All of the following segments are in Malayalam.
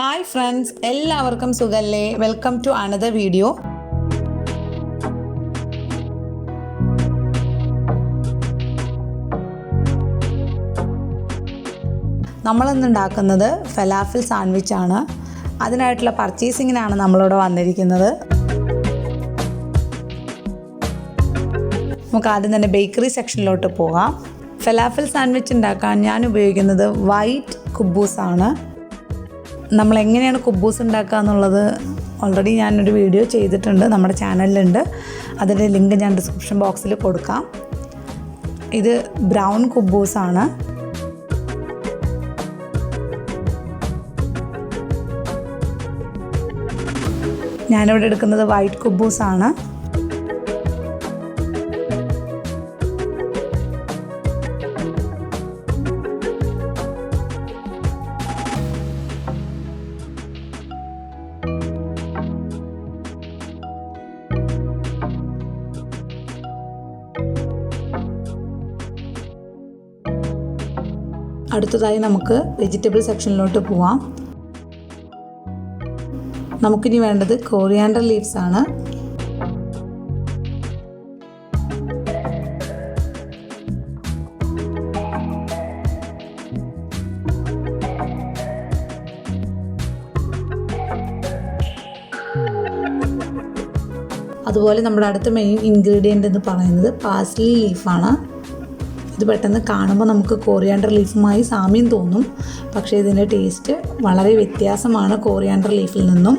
Hi friends, എല്ലാവർക്കും സുഖല്ലേ? Welcome to another video. നമ്മളിന്ന് ഉണ്ടാക്കുന്നത് ഫലാഫൽ സാൻഡ്വിച്ച് ആണ്. അതിനായിട്ടുള്ള പർച്ചേസിങ്ങിനാണ് നമ്മളിവിടെ വന്നിരിക്കുന്നത്. നമുക്ക് ആദ്യം തന്നെ ബേക്കറി സെക്ഷനിലോട്ട് പോകാം. ഫലാഫൽ സാൻഡ്വിച്ച് ഉണ്ടാക്കാൻ ഞാൻ ഉപയോഗിക്കുന്നത് വൈറ്റ് കുബൂസ് ആണ്. നമ്മൾ എങ്ങനെയാണ് കുബൂസ് ഉണ്ടാക്കുക എന്നുള്ളത് ഓൾറെഡി ഞാനൊരു വീഡിയോ ചെയ്തിട്ടുണ്ട്, നമ്മുടെ ചാനലിലുണ്ട്. അതിൻ്റെ ലിങ്ക് ഞാൻ ഡിസ്ക്രിപ്ഷൻ ബോക്സിൽ കൊടുക്കാം. ഇത് ബ്രൗൺ കുബൂസ് ആണ്. ഞാനിവിടെ എടുക്കുന്നത് വൈറ്റ് കുബൂസ് ആണ്. അടുത്തതായി നമുക്ക് വെജിറ്റബിൾ സെക്ഷനിലോട്ട് പോവാം. നമുക്കിനി വേണ്ടത് കോറിയാണ്ടർ ലീവ്സ് ആണ്. അതുപോലെ നമ്മുടെ അടുത്ത മെയിൻ ഇൻഗ്രീഡിയൻ്റ് എന്ന് പറയുന്നത് പാഴ്സ്ലി ലീഫാണ്. ഇത് പെട്ടെന്ന് കാണുമ്പോൾ നമുക്ക് കോറിയാണ്ടർ ലീഫുമായി സാമ്യം തോന്നും, പക്ഷേ ഇതിൻ്റെ ടേസ്റ്റ് വളരെ വ്യത്യാസമാണ് കോറിയാണ്ടർ ലീഫിൽ നിന്നും.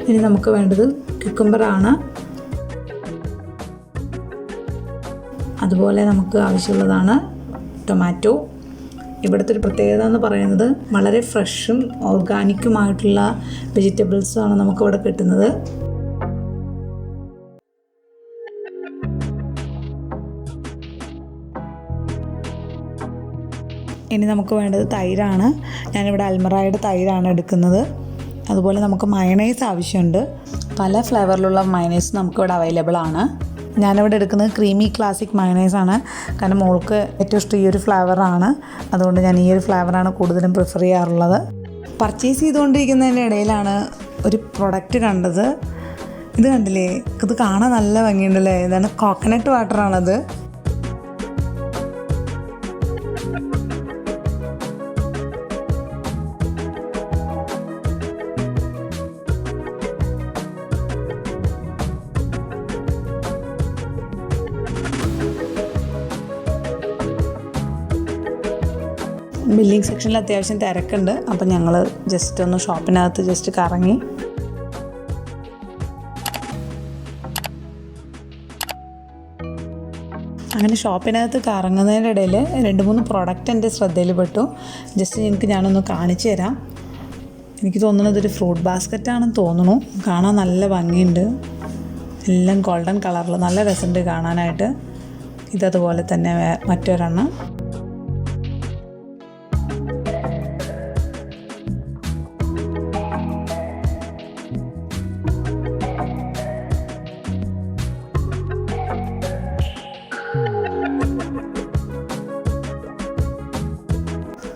ഇനി നമുക്ക് വേണ്ടത് ക്യുക്കമ്പറാണ്. അതുപോലെ നമുക്ക് ആവശ്യമുള്ളതാണ് ടൊമാറ്റോ. ഇവിടുത്തെ ഒരു പ്രത്യേകത എന്ന് പറയുന്നത് വളരെ ഫ്രഷും ഓർഗാനിക്കുമായിട്ടുള്ള വെജിറ്റബിൾസാണ് നമുക്കിവിടെ കിട്ടുന്നത്. ഇനി നമുക്ക് വേണ്ടത് തൈരാണ്. ഞാനിവിടെ അൽമറായുടെ തൈരാണ് എടുക്കുന്നത്. അതുപോലെ നമുക്ക് മയണൈസ് ആവശ്യമുണ്ട്. പല ഫ്ലേവറിലുള്ള മയണൈസ് നമുക്കിവിടെ അവൈലബിൾ ആണ്. ഞാനിവിടെ എടുക്കുന്നത് ക്രീമി ക്ലാസിക് മയണൈസാണ്. കാരണം മോൾക്ക് ഏറ്റവും ഇഷ്ടം ഈ ഒരു ഫ്ലേവറാണ്. അതുകൊണ്ട് ഞാൻ ഈ ഒരു ഫ്ലേവറാണ് കൂടുതലും പ്രിഫർ ചെയ്യാറുള്ളത്. പർച്ചേസ് ചെയ്തുകൊണ്ടിരിക്കുന്നതിൻ്റെ ഇടയിലാണ് ഒരു പ്രൊഡക്റ്റ് കണ്ടത്. ഇത് കണ്ടില്ലേ? ഇത് കാണാൻ നല്ല ഭംഗിയുണ്ടല്ലേ? ഇതാണ് കോക്കനട്ട് വാട്ടറാണത്. ബില്ലിംഗ് സെക്ഷനിൽ അത്യാവശ്യം തിരക്കുണ്ട്. അപ്പം ഞങ്ങൾ ജസ്റ്റ് ഒന്ന് ഷോപ്പിനകത്ത് ജസ്റ്റ് കറങ്ങി. അങ്ങനെ ഷോപ്പിനകത്ത് കറങ്ങുന്നതിൻ്റെ ഇടയിൽ 2-3 പ്രോഡക്റ്റ് എൻ്റെ ശ്രദ്ധയിൽ പെട്ടു. ജസ്റ്റ് ഞാനൊന്ന് കാണിച്ചു തരാം. എനിക്ക് തോന്നുന്നത് ഒരു ഫ്രൂട്ട് ബാസ്ക്കറ്റാണെന്ന് തോന്നുന്നു. കാണാൻ നല്ല ഭംഗിയുണ്ട്. എല്ലാം ഗോൾഡൻ കളറിൽ നല്ല രസമുണ്ട് കാണാനായിട്ട്. ഇതതുപോലെ തന്നെ മറ്റൊരെണ്ണം.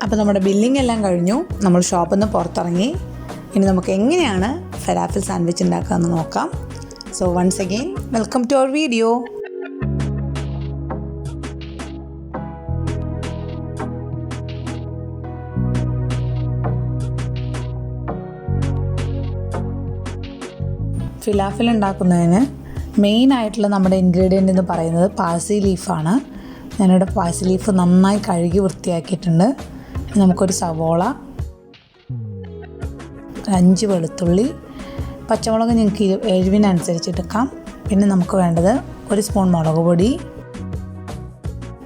അപ്പോൾ നമ്മുടെ ബില്ലിംഗ് എല്ലാം കഴിഞ്ഞു. നമ്മൾ ഷോപ്പിൽ നിന്ന് പുറത്തിറങ്ങി. ഇനി നമുക്ക് എങ്ങനെയാണ് ഫലാഫൽ സാൻഡ്വിച്ച് ഉണ്ടാക്കാമെന്ന് നോക്കാം. So once again welcome to our video. Falafel ഉണ്ടാക്കുന്നതിന് മെയിനായിട്ടുള്ള നമ്മുടെ ഇൻഗ്രീഡിയൻ്റ് എന്ന് പറയുന്നത് പാഴ്സ്ലി ലീഫാണ്. ഞാനിവിടെ പാഴ്സ്ലി ലീഫ് നന്നായി കഴുകി വൃത്തിയാക്കിയിട്ടുണ്ട്. നമുക്കൊരു സവോള, 5 വെളുത്തുള്ളി, പച്ചമുളക് നിങ്ങൾക്ക് എരിവിനനുസരിച്ച് എടുക്കാം. പിന്നെ നമുക്ക് വേണ്ടത് 1 സ്പൂൺ മുളക് പൊടി,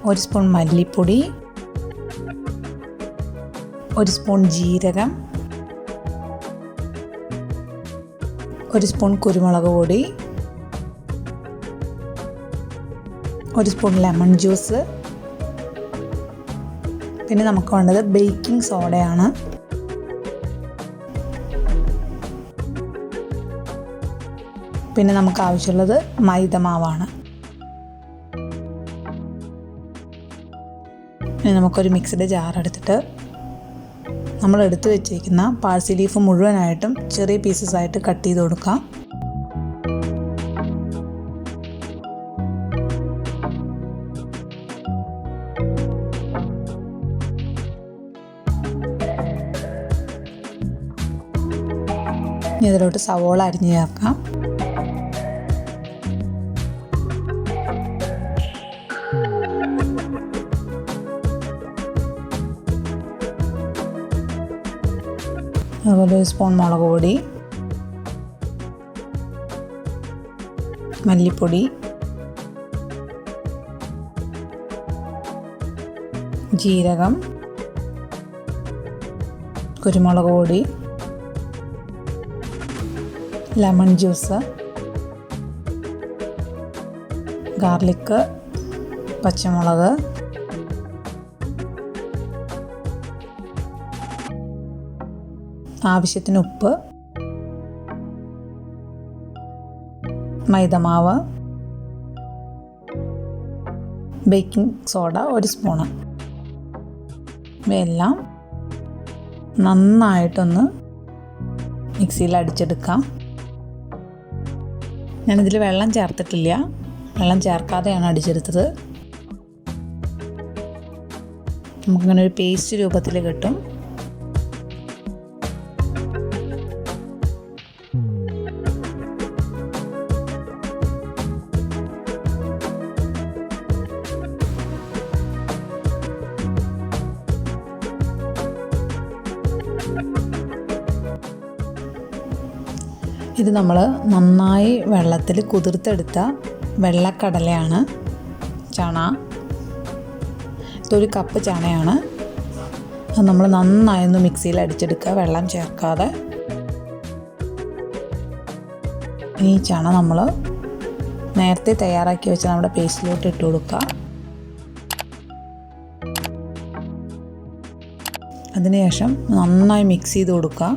1 സ്പൂൺ മല്ലിപ്പൊടി, 1 സ്പൂൺ ജീരകം, 1 സ്പൂൺ കുരുമുളക് പൊടി, 1 സ്പൂൺ ലെമൺ ജ്യൂസ്, പിന്നെ നമുക്ക് വേണ്ടത് ബേക്കിംഗ് സോഡയാണ്. പിന്നെ നമുക്ക് ആവശ്യമുള്ളത് മൈദമാവാണ്. ഇനി നമുക്കൊരു മിക്സിയുടെ ജാർ എടുത്തിട്ട് നമ്മൾ എടുത്തു വെച്ചിരിക്കുന്ന പാഴ്സി ലീഫ് മുഴുവനായിട്ടും ചെറിയ പീസസ് ആയിട്ട് കട്ട് ചെയ്ത് കൊടുക്കാം. ഇനി അതിലോട്ട് സവോള അരിഞ്ഞ് ചേർക്കാം. അതുപോലെ 1 സ്പൂൺ മുളക് പൊടി, മല്ലിപ്പൊടി, ജീരകം, കുരുമുളക് പൊടി, ലെമൺ ജ്യൂസ്, ഗാർലിക്ക്, പച്ചമുളക്, ആവശ്യത്തിന് ഉപ്പ്, മൈദമാവ്, ബേക്കിംഗ് സോഡ 1 സ്പൂണ്. ഇവയെല്ലാം നന്നായിട്ടൊന്ന് മിക്സിയിൽ അടിച്ചെടുക്കാം. ഞാനിതിൽ വെള്ളം ചേർത്തിട്ടില്ല, വെള്ളം ചേർക്കാതെയാണ് അടിച്ചെടുത്തത്. നമുക്കിങ്ങനെ ഒരു പേസ്റ്റ് രൂപത്തിൽ കിട്ടും. ഇത് നമ്മൾ നന്നായി വെള്ളത്തിൽ കുതിർത്തെടുത്ത വെള്ളക്കടലയാണ്, ചണ. ഇതൊരു കപ്പ് ചണയാണ്. അത് നമ്മൾ നന്നായി ഒന്ന് മിക്സിയിൽ അടിച്ചെടുക്കുക, വെള്ളം ചേർക്കാതെ. ഈ ചണ നമ്മൾ നേരത്തെ തയ്യാറാക്കി വെച്ച നമ്മുടെ പേസ്റ്റിലോട്ട് ഇട്ട് കൊടുക്കുക. അതിനുശേഷം നന്നായി മിക്സ് ചെയ്ത് കൊടുക്കുക.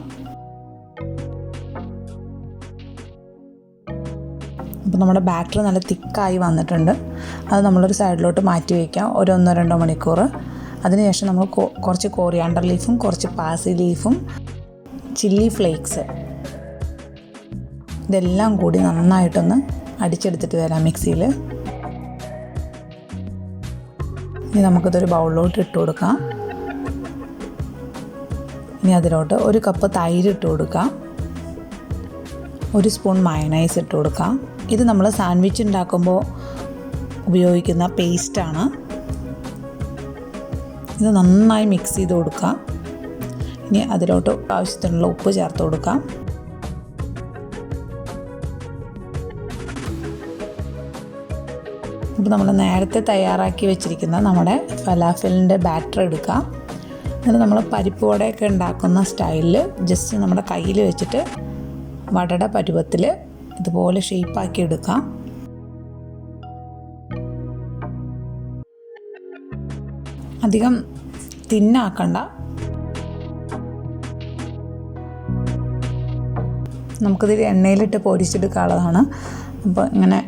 അപ്പോൾ നമ്മുടെ ബാറ്റർ നല്ല തിക്കായി വന്നിട്ടുണ്ട്. അത് നമ്മളൊരു സൈഡിലോട്ട് മാറ്റി വയ്ക്കാം, ഒരു 1-2 മണിക്കൂർ. അതിനുശേഷം നമ്മൾ കുറച്ച് കോറിയാണ്ടർ ലീഫും കുറച്ച് പാഴ്സി ലീഫും ചില്ലി ഫ്ലേക്സ് ഇതെല്ലാം കൂടി നന്നായിട്ടൊന്ന് അടിച്ചെടുത്തിട്ട് വരാം മിക്സിയിൽ. ഇനി നമുക്കിതൊരു ബൗളിലോട്ട് ഇട്ട് കൊടുക്കാം. ഇനി അതിലോട്ട് 1 കപ്പ് തൈര് ഇട്ട് കൊടുക്കാം, 1 സ്പൂൺ മയണൈസ് ഇട്ട് കൊടുക്കാം. ഇത് നമ്മൾ സാൻഡ്വിച്ച് ഉണ്ടാക്കുമ്പോൾ ഉപയോഗിക്കുന്ന പേസ്റ്റാണ്. ഇത് നന്നായി മിക്സ് ചെയ്ത് കൊടുക്കാം. ഇനി അതിലോട്ട് ആവശ്യത്തിനുള്ള ഉപ്പ് ചേർത്ത് കൊടുക്കാം. അപ്പോൾ നമ്മൾ നേരത്തെ തയ്യാറാക്കി വെച്ചിരിക്കുന്ന നമ്മുടെ ഫലാഫലിൻ്റെ ബാറ്റർ എടുക്കാം. എന്നിട്ട് നമ്മൾ പരിപ്പ് വടയൊക്കെ ഉണ്ടാക്കുന്ന സ്റ്റൈലിൽ ജസ്റ്റ് നമ്മുടെ കയ്യിൽ വെച്ചിട്ട് വടയുടെ പരുവത്തിൽ ഇതുപോലെ ഷേപ്പാക്കി എടുക്കാം. അധികം തിന്നാക്കണ്ട. നമുക്കിതിൽ എണ്ണയിലിട്ട് പൊരിച്ചെടുക്കാനുള്ളതാണ്. അപ്പോൾ ഇങ്ങനെ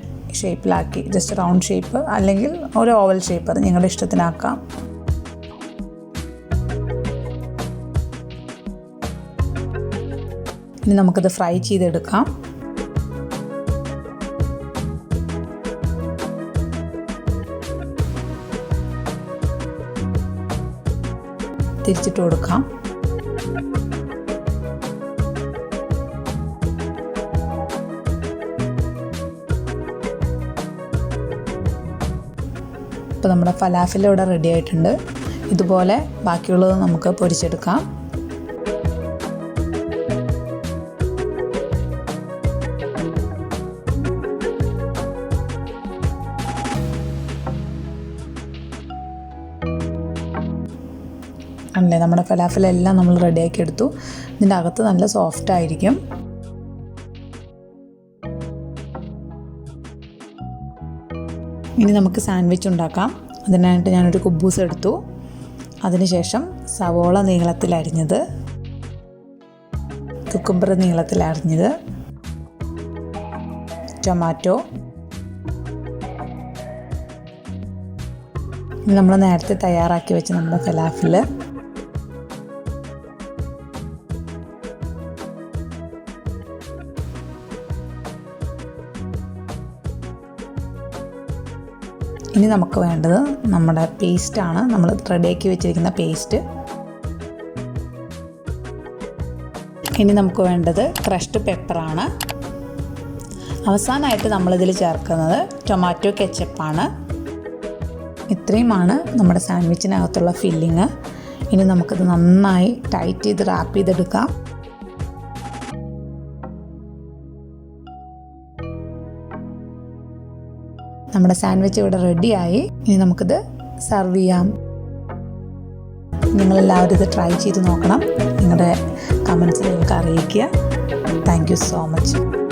ഷേപ്പിലാക്കി ജസ്റ്റ് റൗണ്ട് ഷേപ്പ് അല്ലെങ്കിൽ ഒരു ഓവൽ ഷേപ്പ്, അത് നിങ്ങളുടെ ഇഷ്ടത്തിനാക്കാം. ഇനി നമുക്കിത് ഫ്രൈ ചെയ്തെടുക്കാം. തിരിച്ചിട്ട് കൊടുക്കാം. ഇപ്പോൾ നമ്മുടെ ഫലാഫൽ ഇവിടെ റെഡി ആയിട്ടുണ്ട്. ഇതുപോലെ ബാക്കിയുള്ളത് നമുക്ക് പൊരിച്ചെടുക്കാം. അല്ലേ, നമ്മുടെ ഫലാഫലെല്ലാം നമ്മൾ റെഡിയാക്കി എടുത്തു. ഇതിൻ്റെ അകത്ത് നല്ല സോഫ്റ്റ് ആയിരിക്കും. ഇനി നമുക്ക് സാൻഡ്വിച്ച് ഉണ്ടാക്കാം. അതിനായിട്ട് ഞാനൊരു കുബൂസ് എടുത്തു. അതിനുശേഷം സവോള നീളത്തിൽ അരിഞ്ഞത്, കുക്കുംബർ നീളത്തിൽ അരിഞ്ഞത്, ടൊമാറ്റോ, നമ്മൾ നേരത്തെ തയ്യാറാക്കി വെച്ച നമ്മുടെ ഫലാഫിൽ, ഇനി നമുക്ക് വേണ്ടത് നമ്മുടെ പേസ്റ്റാണ്. നമ്മൾ റെഡിയാക്കി വെച്ചിരിക്കുന്ന പേസ്റ്റ്. ഇനി നമുക്ക് വേണ്ടത് ക്രഷ്ഡ് പെപ്പറാണ്. അവസാനമായിട്ട് നമ്മളിതിൽ ചേർക്കുന്നത് ടൊമാറ്റോ കെച്ചപ്പാണ്. ഇത്രയുമാണ് നമ്മുടെ സാൻഡ്വിച്ചിനകത്തുള്ള ഫില്ലിങ്. ഇനി നമുക്കത് നന്നായി ടൈറ്റ് ചെയ്ത് റാപ്പ് ചെയ്തെടുക്കാം. നമ്മുടെ സാൻഡ്വിച്ച് ഇവിടെ റെഡിയായി. ഇനി നമുക്കിത് സെർവ് ചെയ്യാം. നിങ്ങളെല്ലാവരും ഇത് ട്രൈ ചെയ്ത് നോക്കണം. നിങ്ങളുടെ കമൻറ്റ്സ് നിങ്ങൾക്ക് അറിയിക്കുക. Thank you so much.